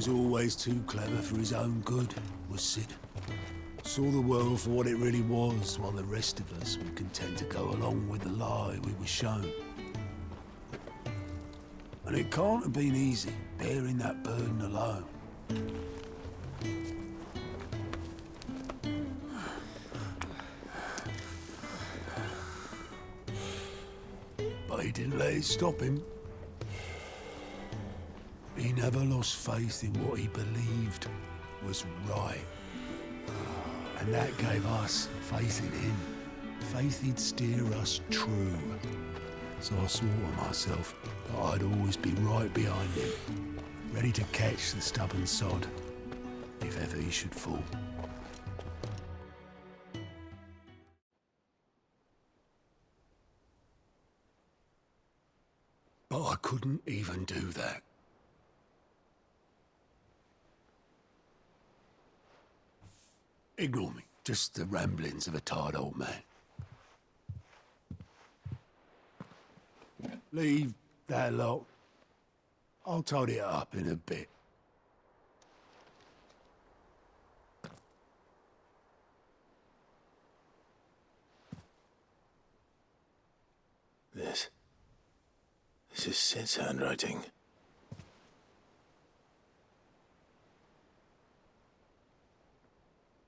was always too clever for his own good, was Sid. Saw the world for what it really was, while the rest of us were content to go along with the lie we were shown. And it can't have been easy, bearing that burden alone. But he didn't let it stop him. He never lost faith in what he believed was right. And that gave us faith in him. Faith he'd steer us true. So I swore to myself that I'd always be right behind him, ready to catch the stubborn sod, if ever he should fall. But I couldn't even do that. Ignore me, just the ramblings of a tired old man. Leave that lot. I'll tidy it up in a bit. This is Sid's handwriting.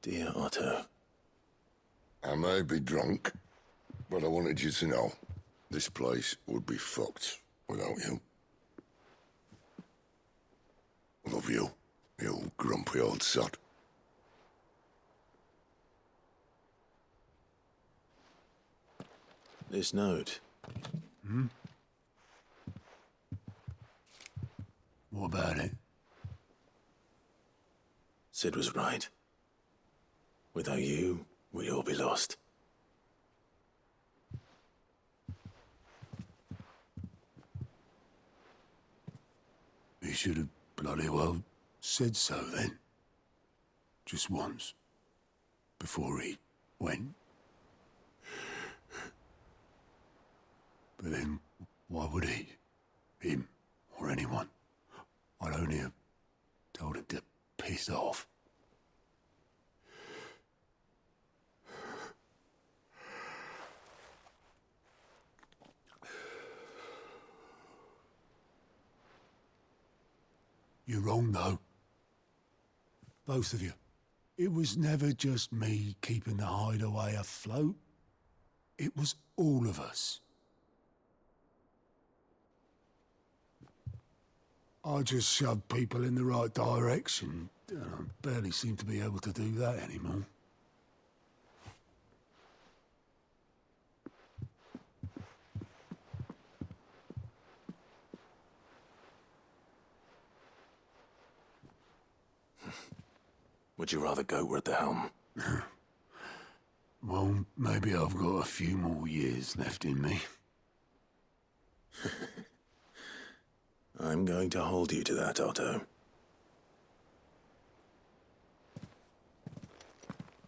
Dear Otto. I may be drunk, but I wanted you to know this place would be fucked without you. Love you, you grumpy old sod. This note. What about it? Sid was right. Without you, we'd all be lost. He should have bloody well said so then. Just once. Before he went. But then, why would he? Him, or anyone? I'd only have told him to piss off. You're wrong, though. Both of you. It was never just me keeping the hideaway afloat. It was all of us. I just shoved people in the right direction. I barely seem to be able to do that anymore. Would you rather go at the helm? Well, maybe I've got a few more years left in me. I'm going to hold you to that, Otto.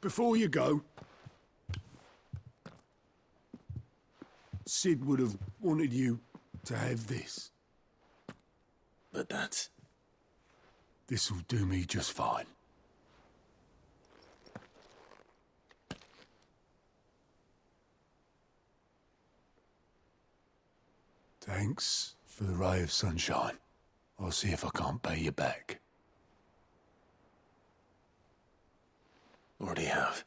Before you go, Sid would have wanted you to have this. But that's... This'll do me just fine. Thanks for the ray of sunshine. I'll see if I can't pay you back. Already have.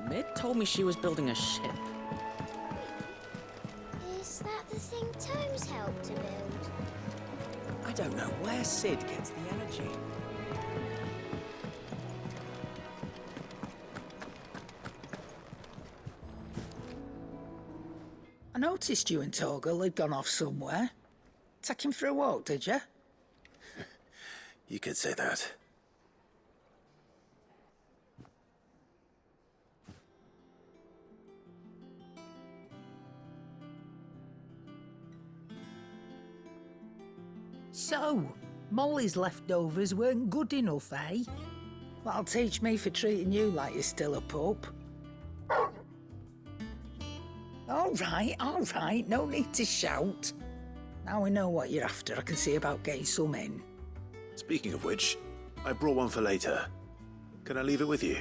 Mid told me she was building a ship. Is that the thing Tomes helped to build? I don't know where Sid gets the energy. I noticed you and Torgal had gone off somewhere. Take him for a walk, did you? You could say that. So, Molly's leftovers weren't good enough, eh? That'll teach me for treating you like you're still a pup. All right, no need to shout. Now we know what you're after, I can see about getting some in. Speaking of which, I brought one for later. Can I leave it with you?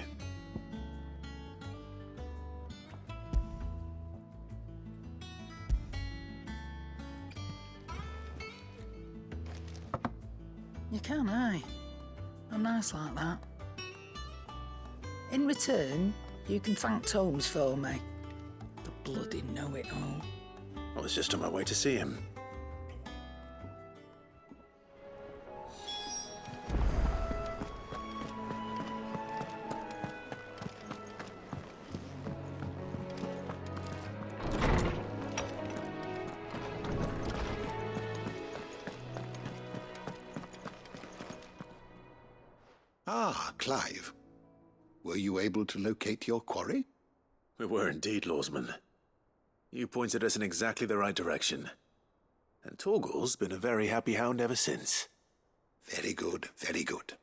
You can, aye. I'm nice like that. In return, you can thank Tomes for me. The bloody know-it-all. I was just on my way to see him. Ah, Clive. Were you able to locate your quarry? We were indeed, Lawsman. You pointed us in exactly the right direction. And Torgal's been a very happy hound ever since. Very good, very good.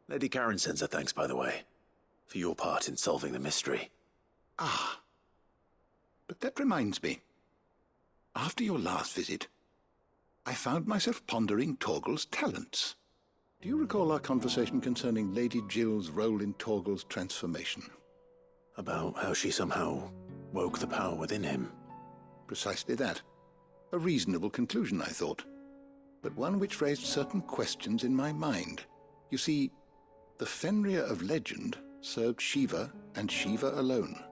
Lady Karen sends her thanks, by the way, for your part in solving the mystery. Ah. But that reminds me. After your last visit, I found myself pondering Torgal's talents. Do you recall our conversation concerning Lady Jill's role in Torgal's transformation? About how she somehow woke the power within him. Precisely that. A reasonable conclusion, I thought. But one which raised certain questions in my mind. You see, the Fenrir of legend served Shiva and Shiva alone.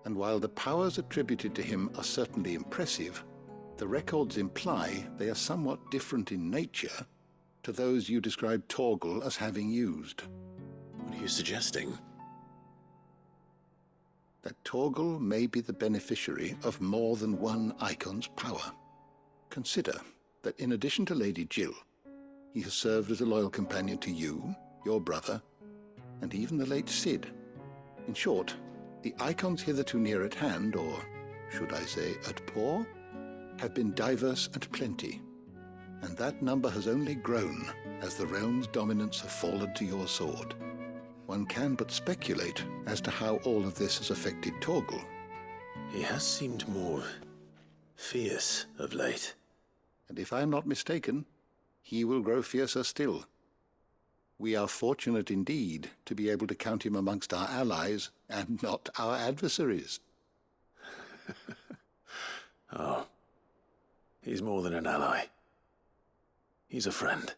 And while the powers attributed to him are certainly impressive, the records imply they are somewhat different in nature to those you described Torgal as having used. What are you suggesting? That Torgal may be the beneficiary of more than one icon's power. Consider that in addition to Lady Jill, he has served as a loyal companion to you, your brother, and even the late Cid. In short, the icons hitherto near at hand, or should I say at paw, have been diverse and plenty. And that number has only grown as the realm's dominance have fallen to your sword. One can but speculate as to how all of this has affected Torgal. He has seemed more fierce of late. And if I am not mistaken, he will grow fiercer still. We are fortunate indeed to be able to count him amongst our allies and not our adversaries. Oh, he's more than an ally. He's a friend.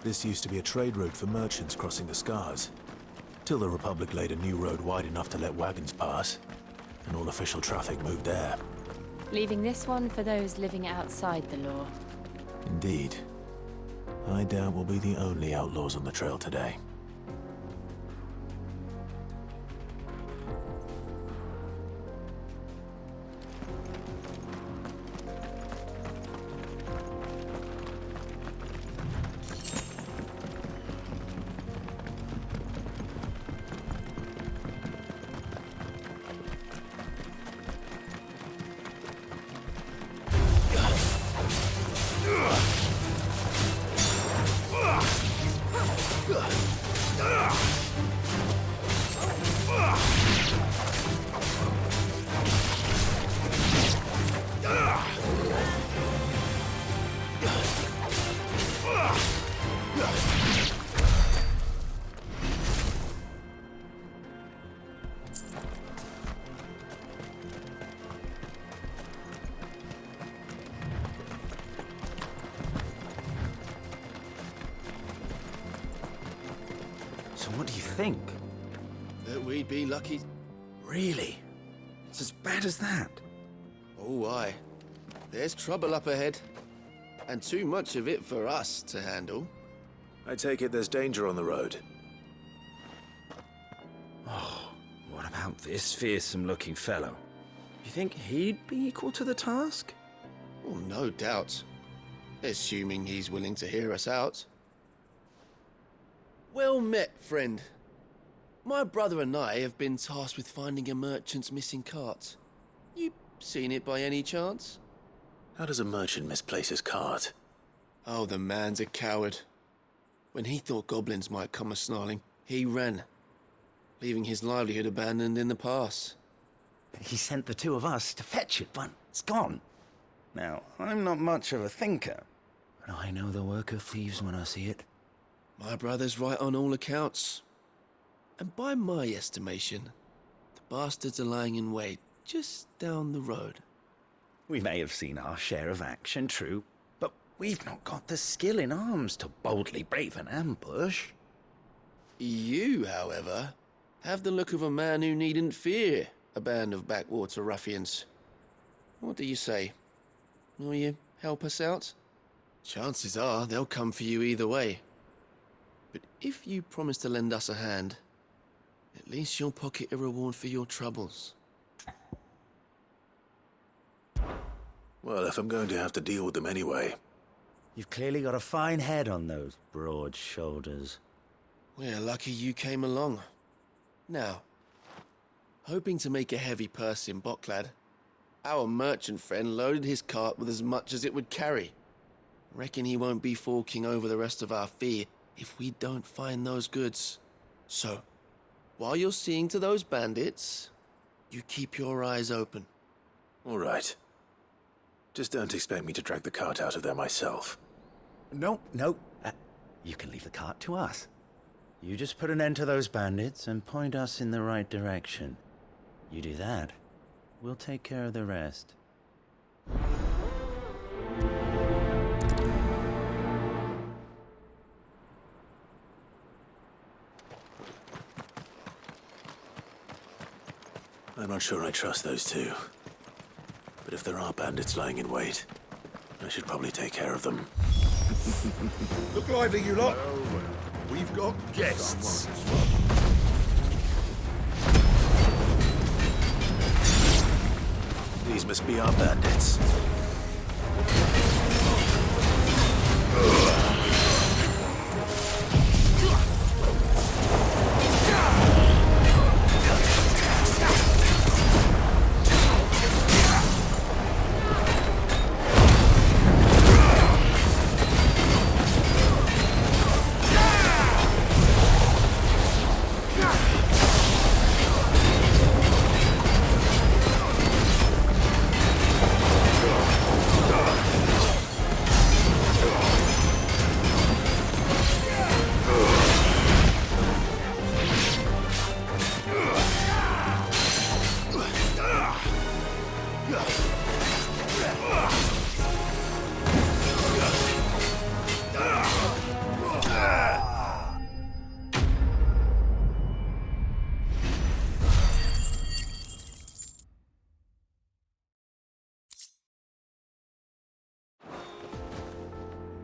This used to be a trade route for merchants crossing the Scars, till the Republic laid a new road wide enough to let wagons pass, and all official traffic moved there. Leaving this one for those living outside the law. Indeed. I doubt we'll be the only outlaws on the trail today. Ugh. So what do you think? That we'd be lucky. Really? It's as bad as that? Oh, aye. There's trouble up ahead. And too much of it for us to handle. I take it there's danger on the road. Oh, what about this fearsome-looking fellow? You think he'd be equal to the task? Oh, no doubt. Assuming he's willing to hear us out. Well met, friend. My brother and I have been tasked with finding a merchant's missing cart. You seen it by any chance? How does a merchant misplace his cart? Oh, the man's a coward. When he thought goblins might come a-snarling, he ran, leaving his livelihood abandoned in the pass. He sent the two of us to fetch it, but it's gone. Now, I'm not much of a thinker, but I know the work of thieves when I see it. My brother's right on all accounts. And by my estimation, the bastards are lying in wait just down the road. We may have seen our share of action, true, but we've not got the skill in arms to boldly brave an ambush. You, however, have the look of a man who needn't fear a band of backwater ruffians. What do you say? Will you help us out? Chances are they'll come for you either way. But if you promise to lend us a hand, at least you'll pocket a reward for your troubles. Well, if I'm going to have to deal with them anyway. You've clearly got a fine head on those broad shoulders. We're lucky you came along. Now, hoping to make a heavy purse in Bocklad, our merchant friend loaded his cart with as much as it would carry. Reckon he won't be forking over the rest of our fee if we don't find those goods. So, while you're seeing to those bandits, you keep your eyes open. All right. Just don't expect me to drag the cart out of there myself. No. You can leave the cart to us. You just put an end to those bandits and point us in the right direction. You do that, we'll take care of the rest. I'm not sure I trust those two. But if there are bandits lying in wait, I should probably take care of them. Look lively, you lot. We've got guests. These must be our bandits.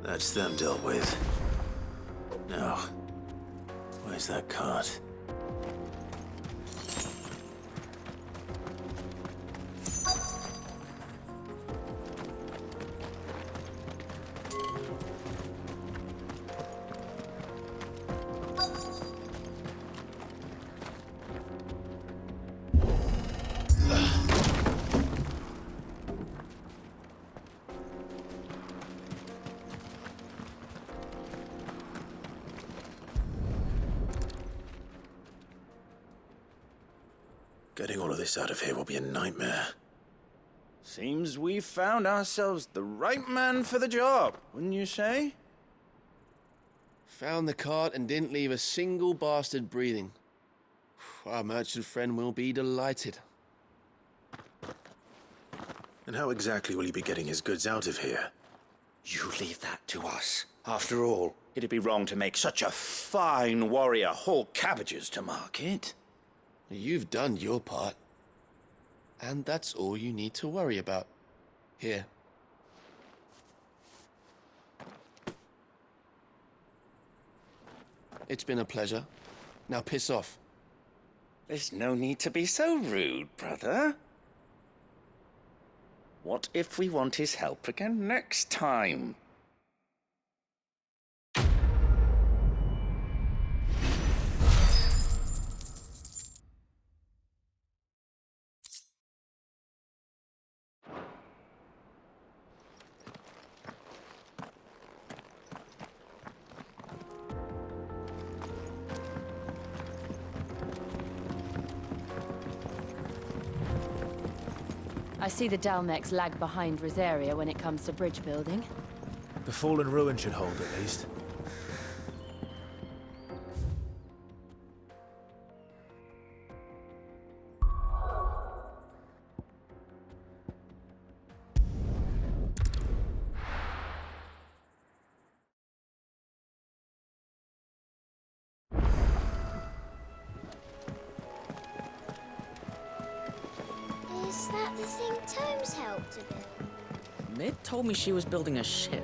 That's them dealt with. Now, where's that cart? Getting all of this out of here will be a nightmare. Seems we've found ourselves the right man for the job, wouldn't you say? Found the cart and didn't leave a single bastard breathing. Our merchant friend will be delighted. And how exactly will he be getting his goods out of here? You leave that to us. After all, it'd be wrong to make such a fine warrior haul cabbages to market. You've done your part. And that's all you need to worry about. Here. It's been a pleasure. Now piss off. There's no need to be so rude, brother. What if we want his help again next time? I see the Dalmex lag behind Rosaria when it comes to bridge building. The fallen ruin should hold, at least. Is that the thing Tomes helped to build? Mid told me she was building a ship.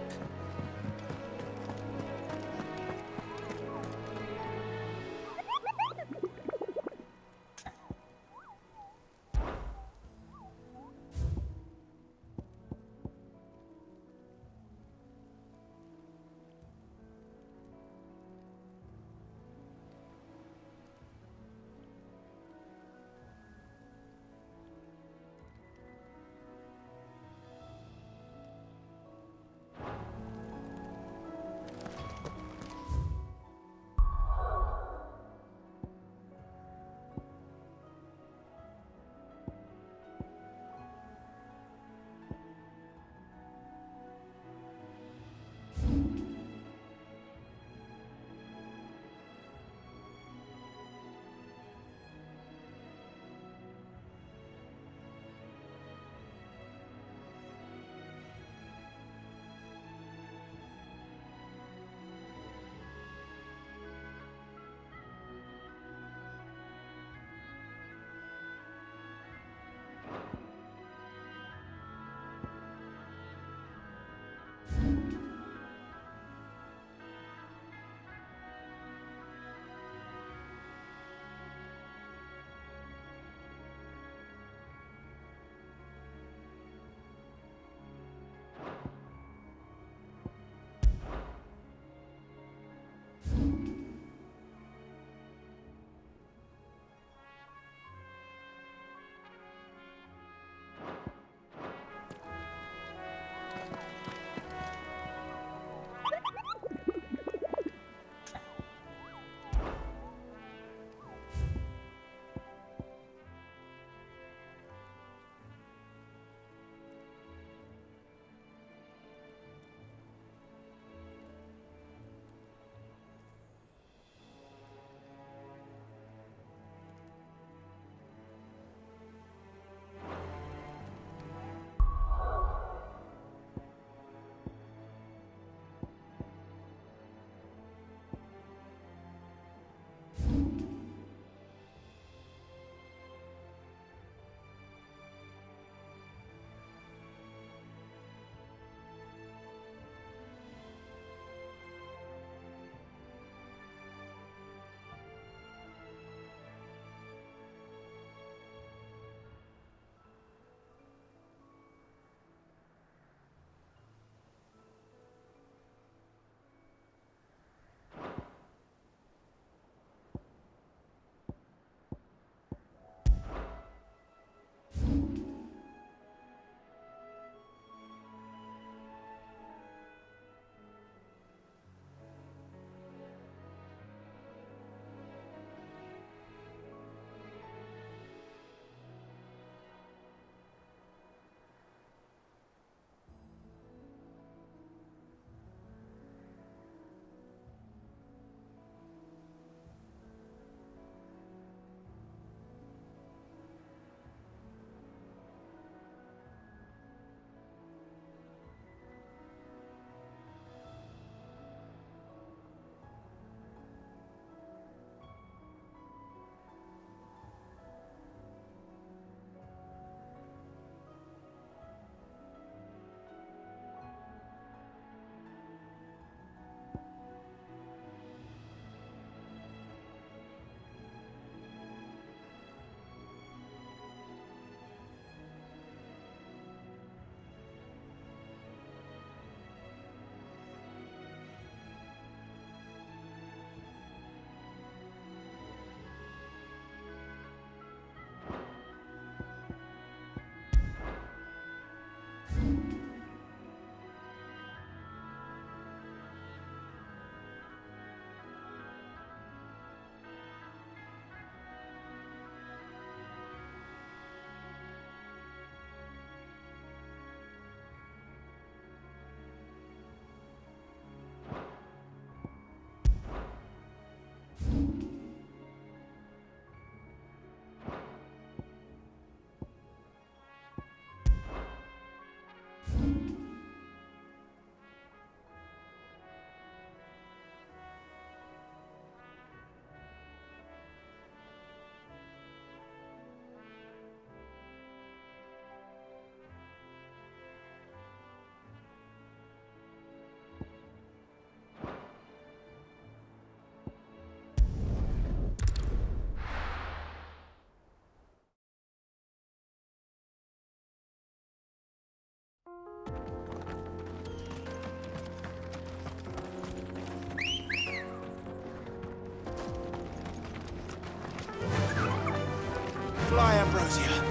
Ambrosia.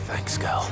Thanks, girl.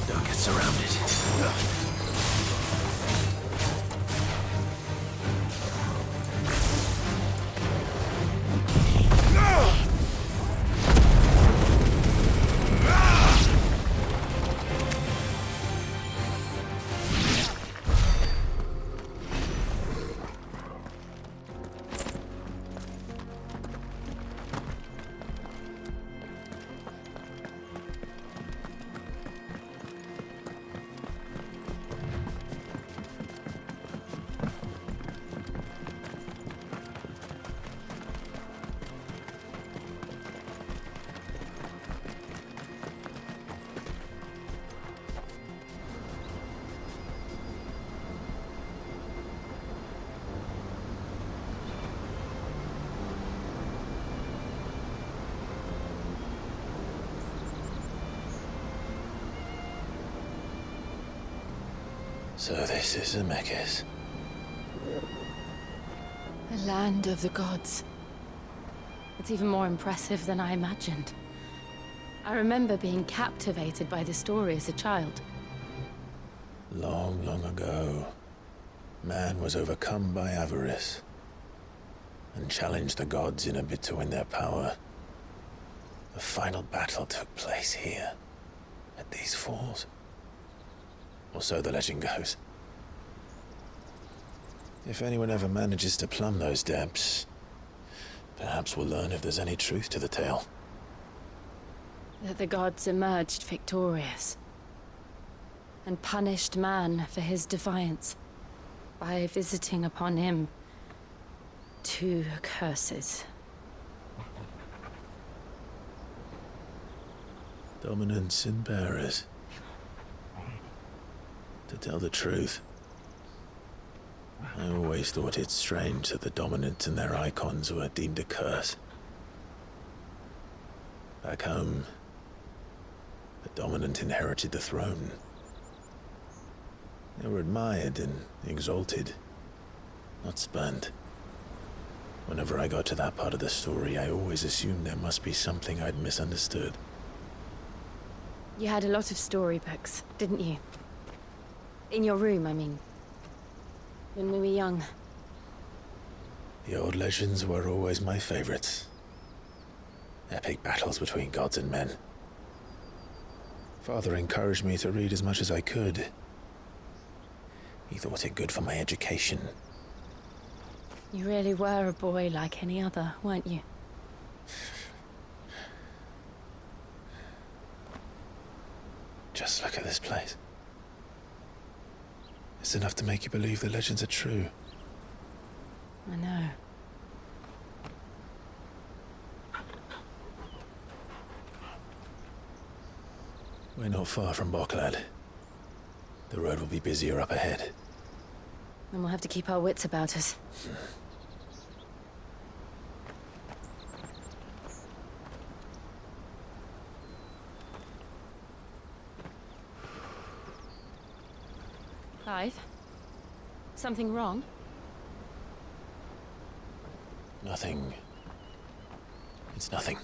Don't get surrounded. So this is Zemeckis. The land of the gods. It's even more impressive than I imagined. I remember being captivated by the story as a child. Long, long ago, man was overcome by avarice and challenged the gods in a bid to win their power. The final battle took place here, at these falls. Or so the legend goes. If anyone ever manages to plumb those depths, perhaps we'll learn if there's any truth to the tale. That the gods emerged victorious and punished man for his defiance by visiting upon him 2 curses. Dominants and bearers. To tell the truth, I always thought it strange that the dominant and their icons were deemed a curse. Back home, the dominant inherited the throne. They were admired and exalted, not spurned. Whenever I got to that part of the story, I always assumed there must be something I'd misunderstood. You had a lot of storybooks, didn't you? In your room, I mean. When we were young. The old legends were always my favorites. Epic battles between gods and men. Father encouraged me to read as much as I could. He thought it good for my education. You really were a boy like any other, weren't you? Just look at this place. It's enough to make you believe the legends are true. I know. We're not far from Boklad. The road will be busier up ahead. Then we'll have to keep our wits about us. Clive? Something wrong? Nothing. It's nothing.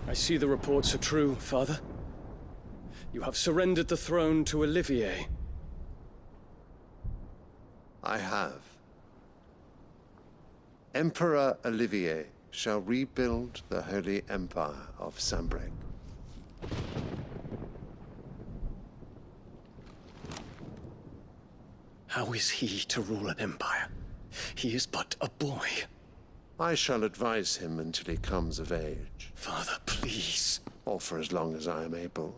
I see the reports are true, Father. You have surrendered the throne to Olivier. I have. Emperor Olivier shall rebuild the Holy Empire of Sanbreque. How is he to rule an empire? He is but a boy. I shall advise him until he comes of age. Father, please. Or for as long as I am able.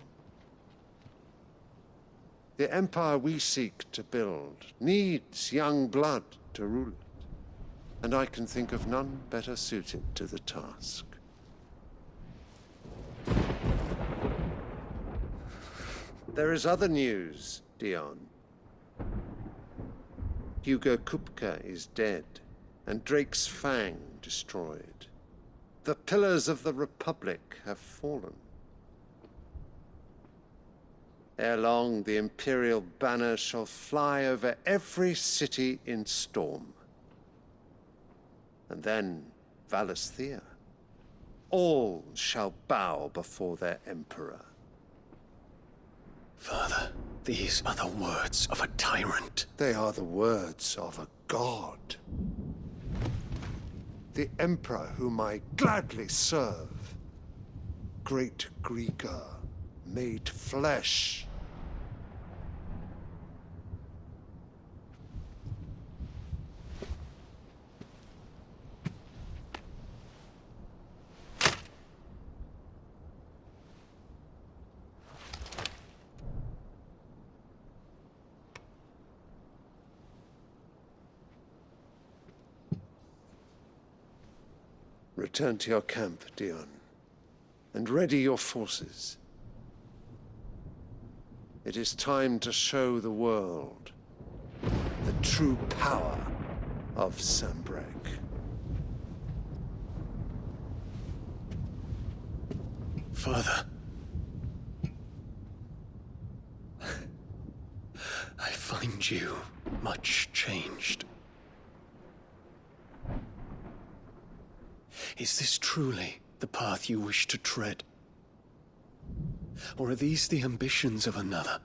The empire we seek to build needs young blood to rule it, and I can think of none better suited to the task. There is other news, Dion. Hugo Kupka is dead, and Drake's Fang destroyed. The pillars of the Republic have fallen. Ere long, the Imperial banner shall fly over every city in Storm. And then Valisthea. All shall bow before their Emperor. Father, these are the words of a tyrant. They are the words of a god. The Emperor whom I gladly serve. Great Greeker, made flesh. Return to your camp, Dion, and ready your forces. It is time to show the world the true power of Sanbreque. Father. I find you much changed. Is this truly the path you wish to tread? Or are these the ambitions of another?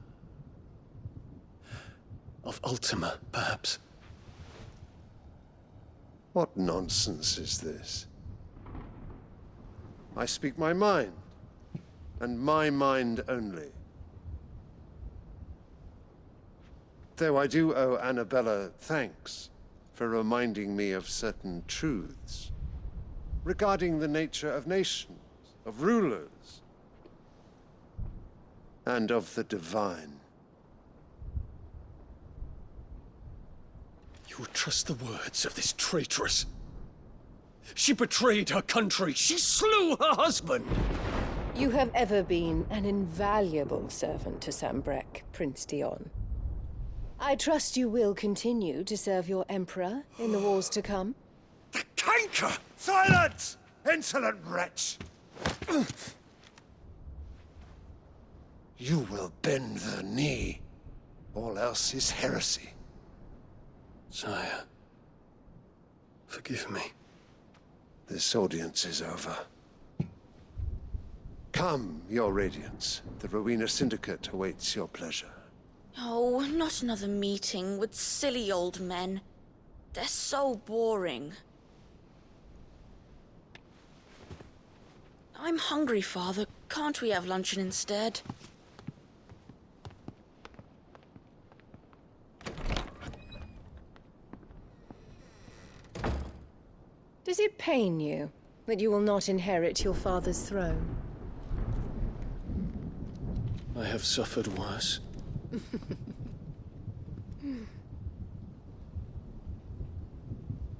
Of Ultima, perhaps? What nonsense is this? I speak my mind, and my mind only. Though I do owe Annabella thanks for reminding me of certain truths regarding the nature of nations, of rulers, and of the divine. You would trust the words of this traitress? She betrayed her country. She slew her husband. You have ever been an invaluable servant to Sanbreque, Prince Dion. I trust you will continue to serve your Emperor in the wars to come. The canker! Silence! Insolent wretch! You will bend the knee. All else is heresy. Sire, forgive me. This audience is over. Come, your Radiance. The Rowena Syndicate awaits your pleasure. Oh, not another meeting with silly old men. They're so boring. I'm hungry, Father. Can't we have luncheon instead? Does it pain you that you will not inherit your father's throne? I have suffered worse.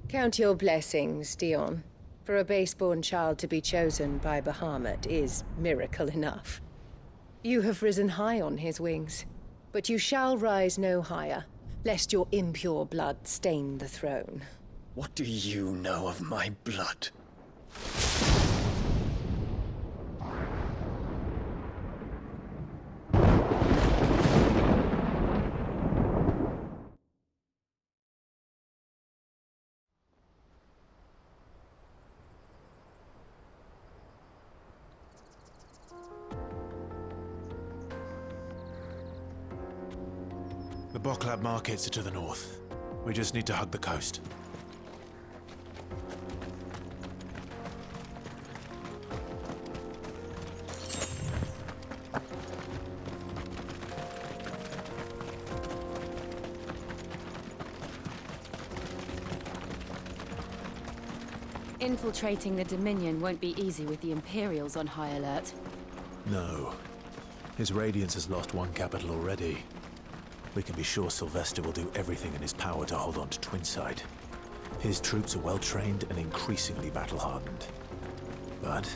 Count your blessings, Dion. For a base-born child to be chosen by Bahamut is miracle enough. You have risen high on his wings, but you shall rise no higher, lest your impure blood stain the throne. What do you know of my blood? The Boklab markets are to the north. We just need to hug the coast. Infiltrating the Dominion won't be easy with the Imperials on high alert. No. His Radiance has lost one capital already. We can be sure Sylvester will do everything in his power to hold on to Twinside. His troops are well-trained and increasingly battle-hardened. But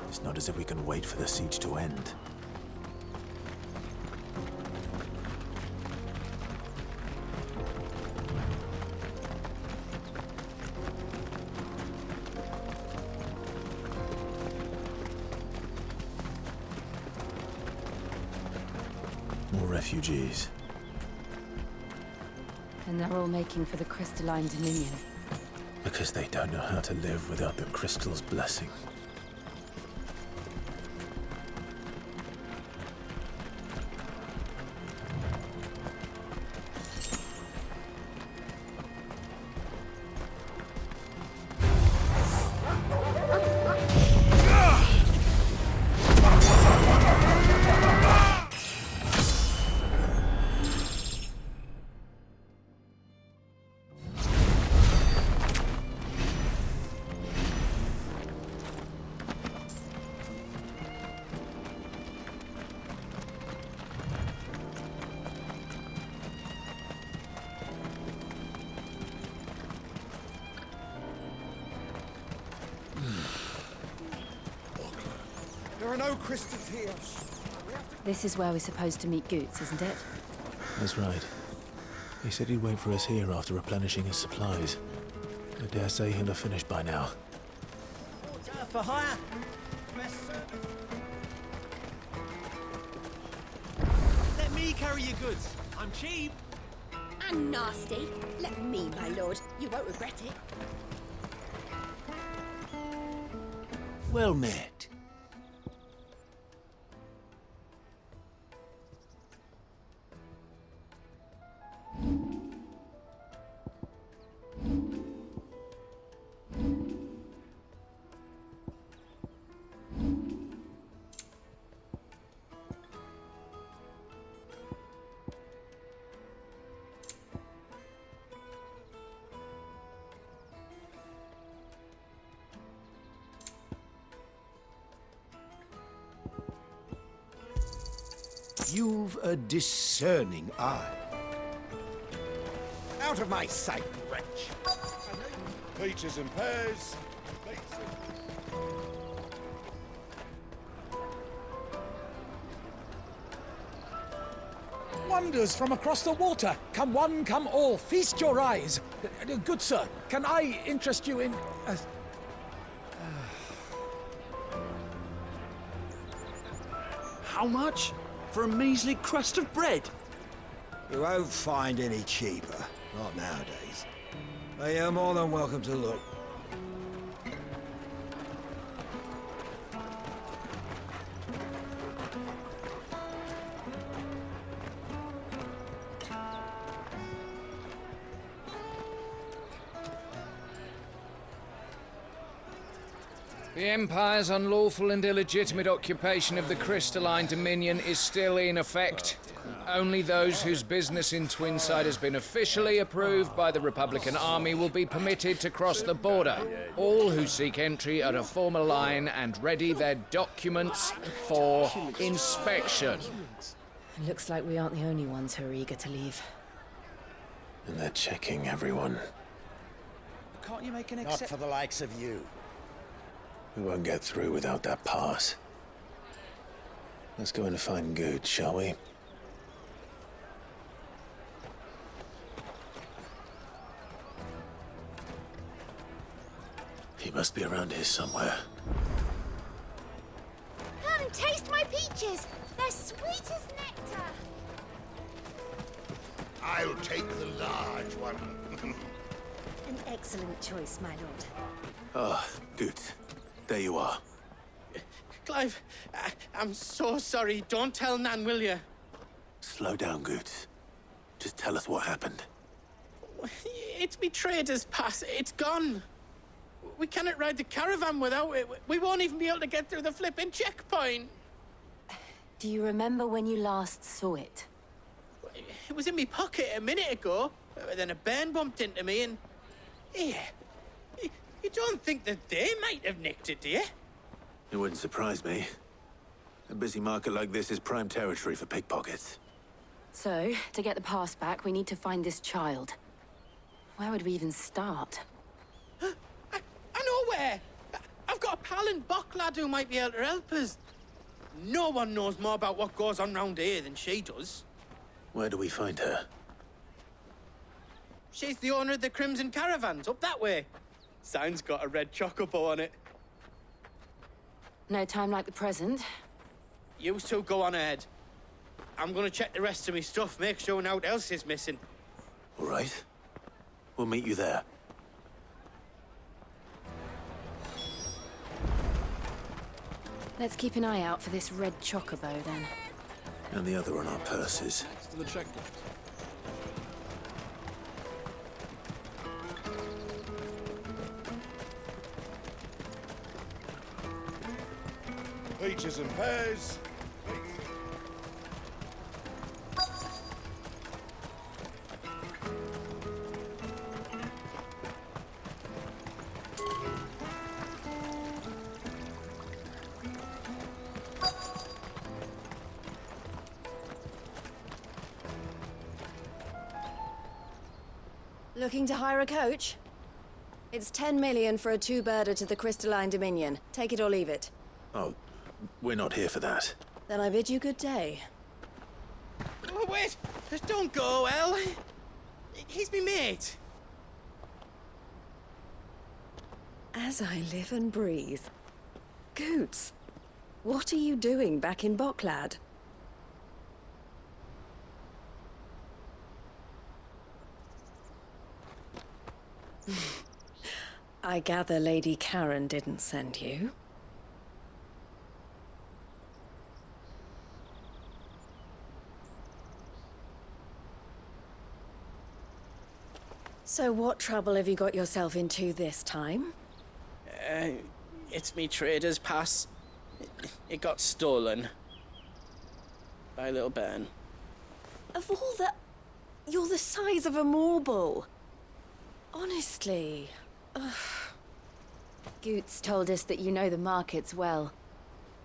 it's not as if we can wait for the siege to end. More refugees. And they're all making for the Crystalline Dominion. Because they don't know how to live without the crystal's blessing. There are no crystals here. This is where we're supposed to meet Goots, isn't it? That's right. He said he'd wait for us here after replenishing his supplies. I dare say he'll have finished by now. For hire. Let me carry your goods. I'm cheap. And nasty. Let me, my lord. You won't regret it. Well met. You've a discerning eye. Out of my sight, wretch! Peaches and pears. Wonders from across the water. Come one, come all. Feast your eyes. Good sir, can I interest you in... How much? For a measly crust of bread? You won't find any cheaper. Not nowadays. But you're more than welcome to look. The Empire's unlawful and illegitimate occupation of the crystalline dominion is still in effect. Only those whose business in Twinside has been officially approved by the Republican Army will be permitted to cross the border. All who seek entry are to form a line and ready their documents for inspection. It looks like we aren't the only ones who are eager to leave. And they're checking everyone. Can't you make an exception? Not for the likes of you. We won't get through without that pass. Let's go in and find Good, shall we? He must be around here somewhere. Come, taste my peaches. They're sweet as nectar. I'll take the large one. An excellent choice, my lord. Ah, Good. There you are. Clive, I'm so sorry. Don't tell Nan, will you? Slow down, Goots. Just tell us what happened. It's me trader's pass. It's gone. We cannot ride the caravan without it. We won't even be able to get through the flipping checkpoint. Do you remember when you last saw it? It was in my pocket a minute ago. Then a bairn bumped into me and... Yeah. You don't think that they might have nicked it, do you? It wouldn't surprise me. A busy market like this is prime territory for pickpockets. So, to get the pass back, we need to find this child. Where would we even start? I know where! I've got a pal in Bocklad who might be able to help us. No one knows more about what goes on round here than she does. Where do we find her? She's the owner of the Crimson Caravans, up that way. Sign's got a red chocobo on it. No time like the present. You two go on ahead. I'm gonna check the rest of my stuff, make sure nothing else is missing. All right. We'll meet you there. Let's keep an eye out for this red chocobo, then. And the other on our purses. To the checkpoint. Peaches and pears. Looking to hire a coach? It's 10 million for a two-birder to the Crystalline Dominion. Take it or leave it. Oh, we're not here for that. Then I bid you good day. Oh, wait! Don't go, El. He's me mate. As I live and breathe. Goots, what are you doing back in Bocklad? I gather Lady Karen didn't send you. So what trouble have you got yourself into this time? It's me trader's pass. It got stolen. By a little bairn. Of all the... You're the size of a marble. Honestly. Ugh. Goots told us that you know the markets well.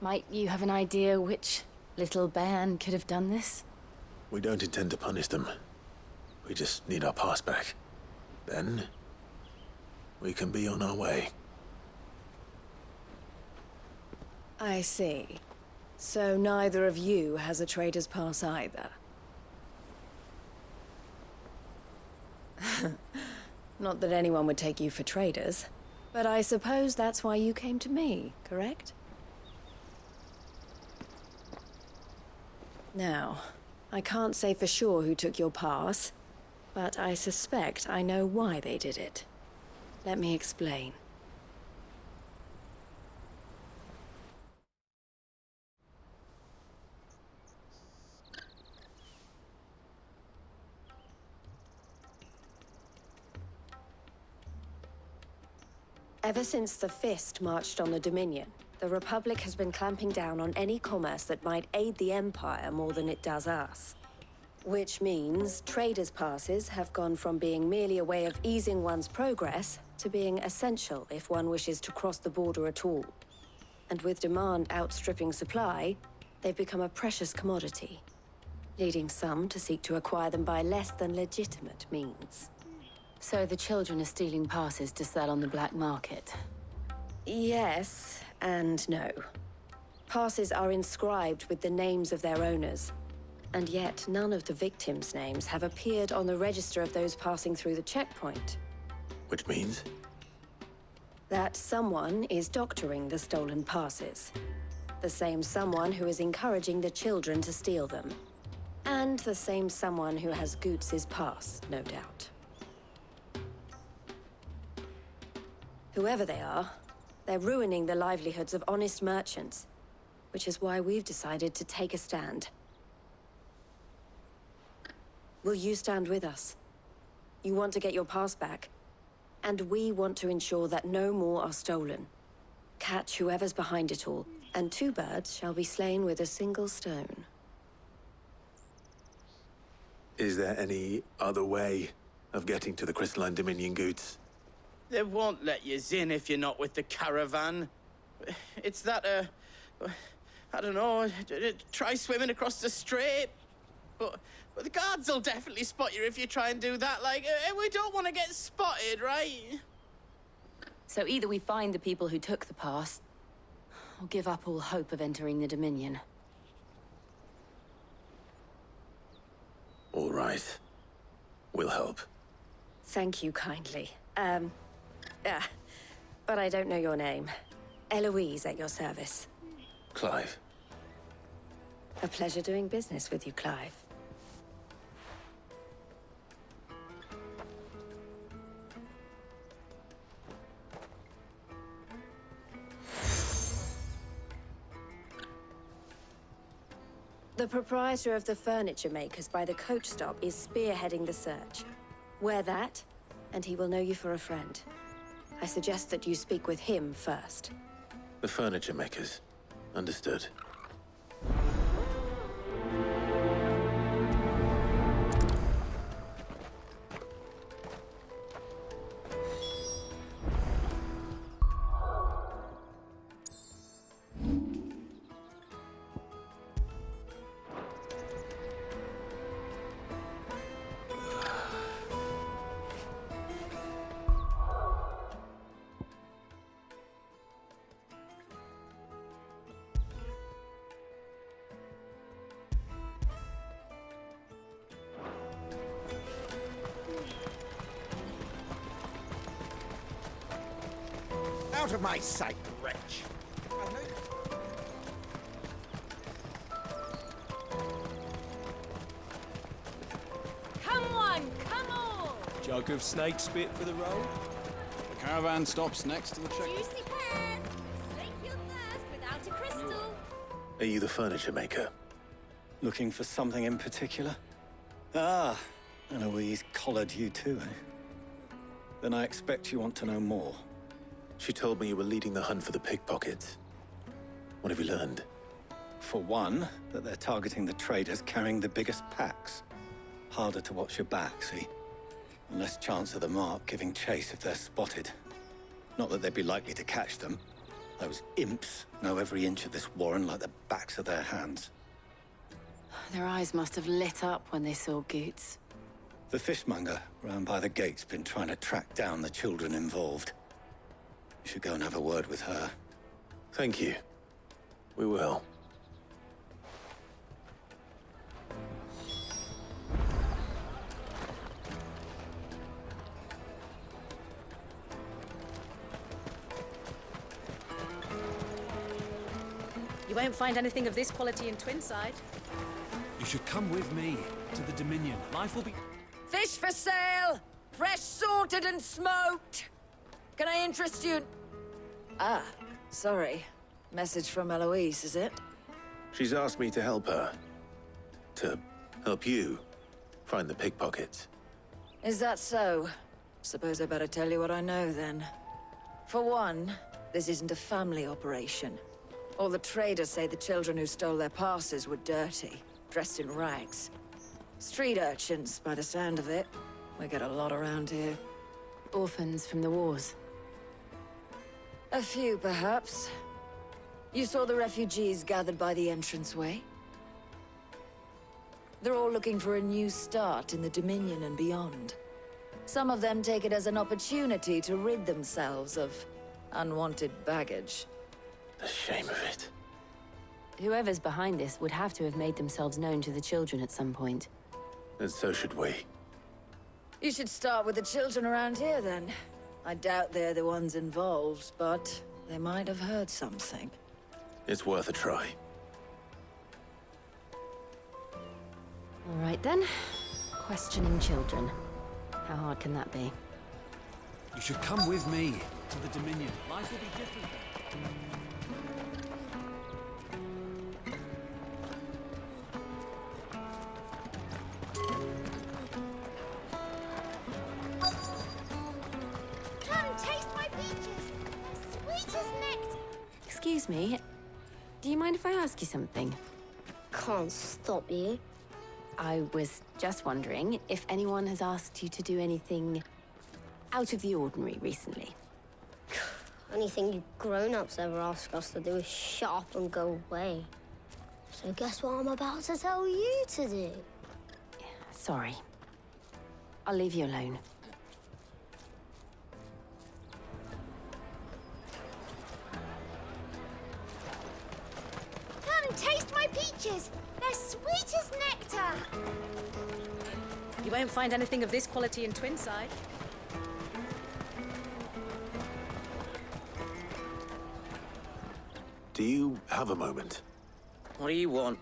Might you have an idea which little Bayan could have done this? We don't intend to punish them. We just need our pass back. Then, we can be on our way. I see. So neither of you has a trader's pass either. Not that anyone would take you for traders, but I suppose that's why you came to me, correct? Now, I can't say for sure who took your pass, but I suspect I know why they did it. Let me explain. Ever since the Fist marched on the Dominion, the Republic has been clamping down on any commerce that might aid the Empire more than it does us. Which means traders' passes have gone from being merely a way of easing one's progress to being essential if one wishes to cross the border at all. And with demand outstripping supply, they've become a precious commodity, leading some to seek to acquire them by less than legitimate means. So the children are stealing passes to sell on the black market? Yes, and no. Passes are inscribed with the names of their owners, and yet none of the victims' names have appeared on the register of those passing through the checkpoint. Which means? That someone is doctoring the stolen passes. The same someone who is encouraging the children to steal them. And the same someone who has Goots's pass, no doubt. Whoever they are, they're ruining the livelihoods of honest merchants, which is why we've decided to take a stand. Will you stand with us? You want to get your pass back, and we want to ensure that no more are stolen. Catch whoever's behind it all, and two birds shall be slain with a single stone. Is there any other way of getting to the Crystalline Dominion Goots? They won't let you in if you're not with the caravan. It's that, I don't know, try swimming across the strait. But the guards will definitely spot you if you try and do that. Like, we don't want to get spotted, right? So either we find the people who took the pass, or give up all hope of entering the Dominion. All right. We'll help. Thank you kindly. But I don't know your name. Eloise at your service. Clive. A pleasure doing business with you, Clive. The proprietor of the furniture makers by the coach stop is spearheading the search. Wear that, and he will know you for a friend. I suggest that you speak with him first. The furniture makers. Understood. Out of my sight, wretch! Come on, come on! Jug of snake spit for the road? The caravan stops next to the check. Juicy pears! Slake your thirst without a crystal! Are you the furniture maker? Looking for something in particular? Ah, Eloise collared you too, eh? Then I expect you want to know more. She told me you were leading the hunt for the pickpockets. What have you learned? For one, that they're targeting the traders carrying the biggest packs. Harder to watch your back, see? And less chance of the mark giving chase if they're spotted. Not that they'd be likely to catch them. Those imps know every inch of this warren like the backs of their hands. Their eyes must have lit up when they saw Goots. The fishmonger round by the gate's been trying to track down the children involved. You should go and have a word with her. Thank you. We will. You won't find anything of this quality in Twinside. You should come with me to the Dominion. Life will be... Fish for sale! Fresh sorted and smoked! Can I interest you? Ah, sorry. Message from Eloise, is it? She's asked me to help her. To help you find the pickpockets. Is that so? Suppose I better tell you what I know, then. For one, this isn't a family operation. All the traders say the children who stole their passes were dirty, dressed in rags. Street urchins, by the sound of it. We get a lot around here. Orphans from the wars. A few, perhaps. You saw the refugees gathered by the entranceway? They're all looking for a new start in the Dominion and beyond. Some of them take it as an opportunity to rid themselves of unwanted baggage. The shame of it. Whoever's behind this would have to have made themselves known to the children at some point. And so should we. You should start with the children around here, then. I doubt they're the ones involved, but they might have heard something. It's worth a try. All right, then. Questioning children. How hard can that be? You should come with me to the Dominion. Life will be different. Excuse me, do you mind if I ask you something? Can't stop you. I was just wondering if anyone has asked you to do anything out of the ordinary recently. Anything you grown-ups ever ask us to do is shut up and go away. So guess what I'm about to tell you to do? Sorry. I'll leave you alone. Taste my peaches! They're sweet as nectar! You won't find anything of this quality in Twinside. Do you have a moment? What do you want?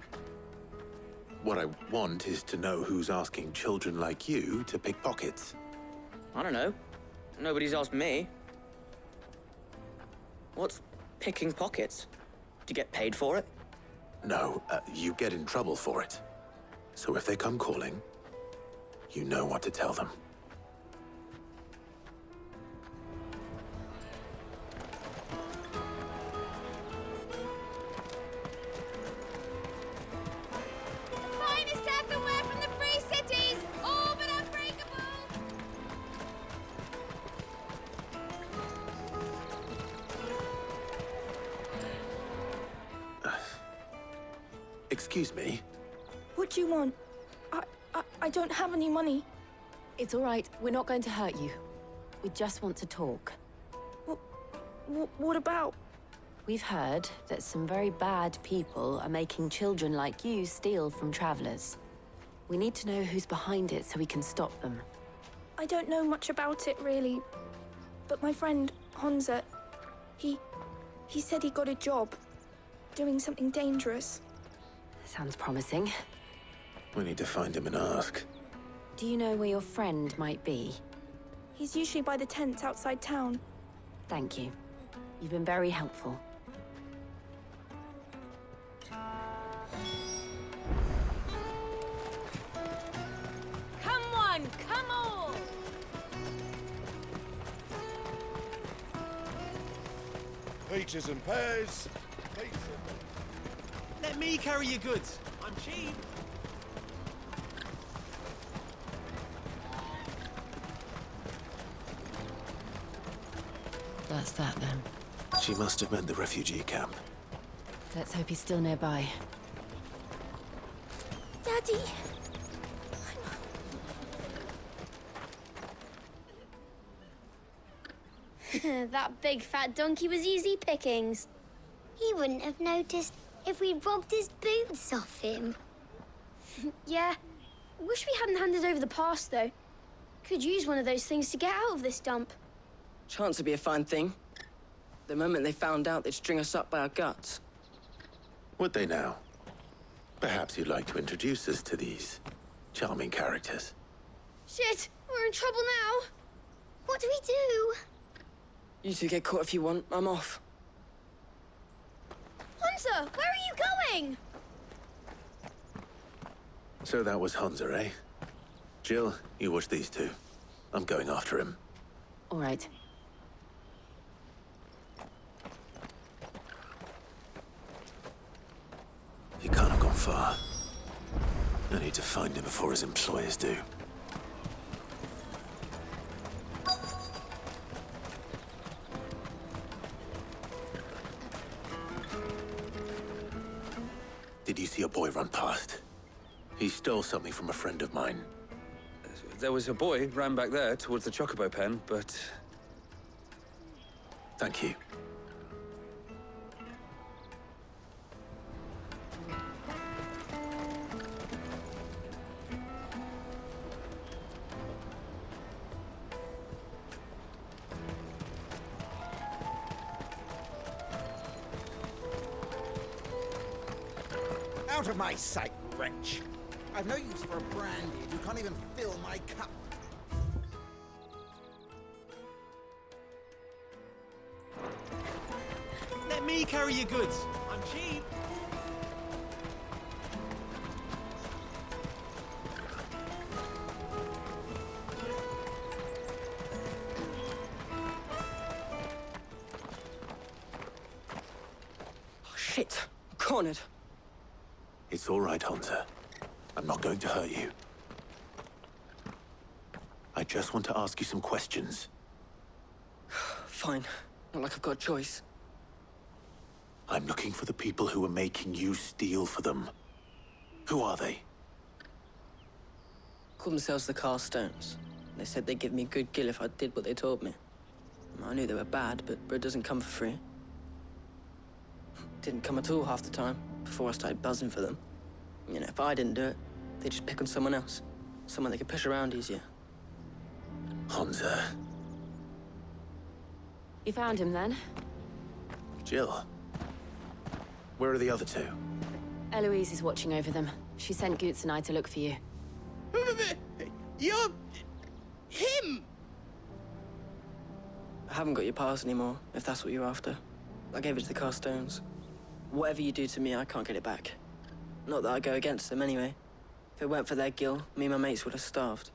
What I want is to know who's asking children like you to pick pockets. I don't know. Nobody's asked me. What's picking pockets? Do you get paid for it? No, you get in trouble for it. So if they come calling, you know what to tell them. The finest earthenware from the Free Cities! All but unbreakable! Excuse me? What do you want? I don't have any money. It's all right. We're not going to hurt you. We just want to talk. What about? We've heard that some very bad people are making children like you steal from travelers. We need to know who's behind it so we can stop them. I don't know much about it, really. But my friend, Honza, he said he got a job doing something dangerous. Sounds promising. We need to find him and ask. Do you know where your friend might be? He's usually by the tents outside town. Thank you. You've been very helpful. Come one, come all! Peaches and pears. Let me carry your goods. I'm cheap. That's that, then. She must have meant the refugee camp. Let's hope he's still nearby. Daddy. That big fat donkey was easy pickings. He wouldn't have noticed if we'd robbed his boots off him. Yeah. Wish we hadn't handed over the pass, though. Could use one of those things to get out of this dump. Chance would be a fine thing. The moment they found out, they'd string us up by our guts. Would they now? Perhaps you'd like to introduce us to these charming characters. Shit! We're in trouble now! What do we do? You two get caught if you want. I'm off. Hunter, where are you going? So that was Hunter, eh? Jill, you watch these two. I'm going after him. All right. He can't have gone far. I need to find him before his employers do. Did you see a boy run past? He stole something from a friend of mine. There was a boy ran back there towards the Chocobo pen, but... Thank you. Out of my sight, wretch. I've no use for a brandy. You can't even fill my cup. Let me carry your goods. I'm cheap. Oh, shit. I'm cornered. It's all right, Hunter. I'm not going to hurt you. I just want to ask you some questions. Fine. Not like I've got a choice. I'm looking for the people who are making you steal for them. Who are they? Called themselves the Carstones. They said they'd give me a good gill if I did what they told me. I knew they were bad, but bread doesn't come for free. Didn't come at all half the time, before I started buzzing for them. You know, if I didn't do it, they'd just pick on someone else. Someone they could push around easier. Hunter. You found him then? Jill. Where are the other two? Eloise is watching over them. She sent Goots and I to look for you. You're... him! I haven't got your pass anymore, if that's what you're after. I gave it to the Carstones. Whatever you do to me, I can't get it back. Not that I go against them anyway. If it weren't for their gill, me and my mates would have starved.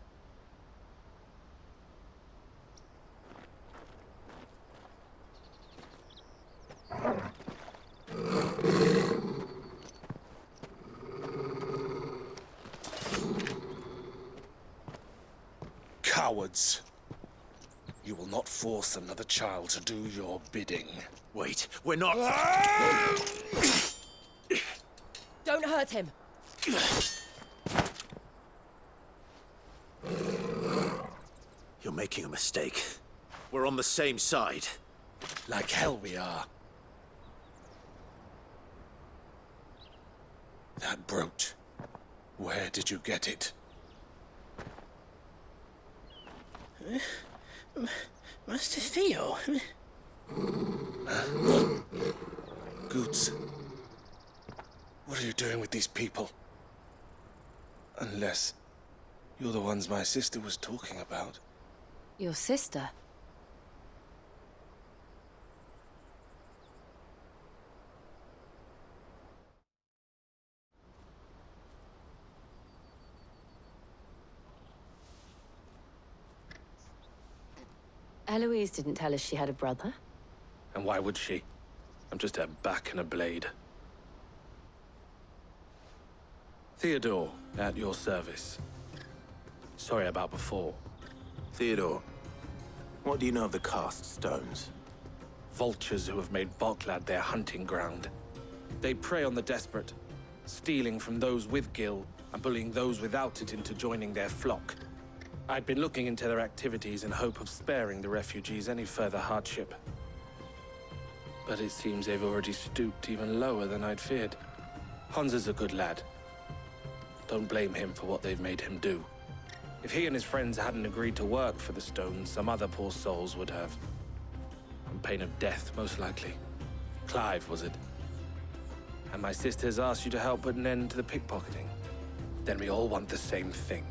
Cowards. You will not force another child to do your bidding. Wait, we're not... Don't hurt him. You're making a mistake. We're on the same side. Like hell we are. That brooch. Where did you get it? Master Theo? Goots. What are you doing with these people? Unless you're the ones my sister was talking about. Your sister? Eloise didn't tell us she had a brother. And why would she? I'm just her back and a blade. Theodore, at your service. Sorry about before. Theodore, what do you know of the Cast Stones? Vultures who have made Boklad their hunting ground. They prey on the desperate, stealing from those with Gil and bullying those without it into joining their flock. I'd been looking into their activities in hope of sparing the refugees any further hardship. But it seems they've already stooped even lower than I'd feared. Hans is a good lad. Don't blame him for what they've made him do. If he and his friends hadn't agreed to work for the stones, some other poor souls would have. On pain of death, most likely. Clive, was it? And my sisters asked you to help put an end to the pickpocketing. Then we all want the same thing.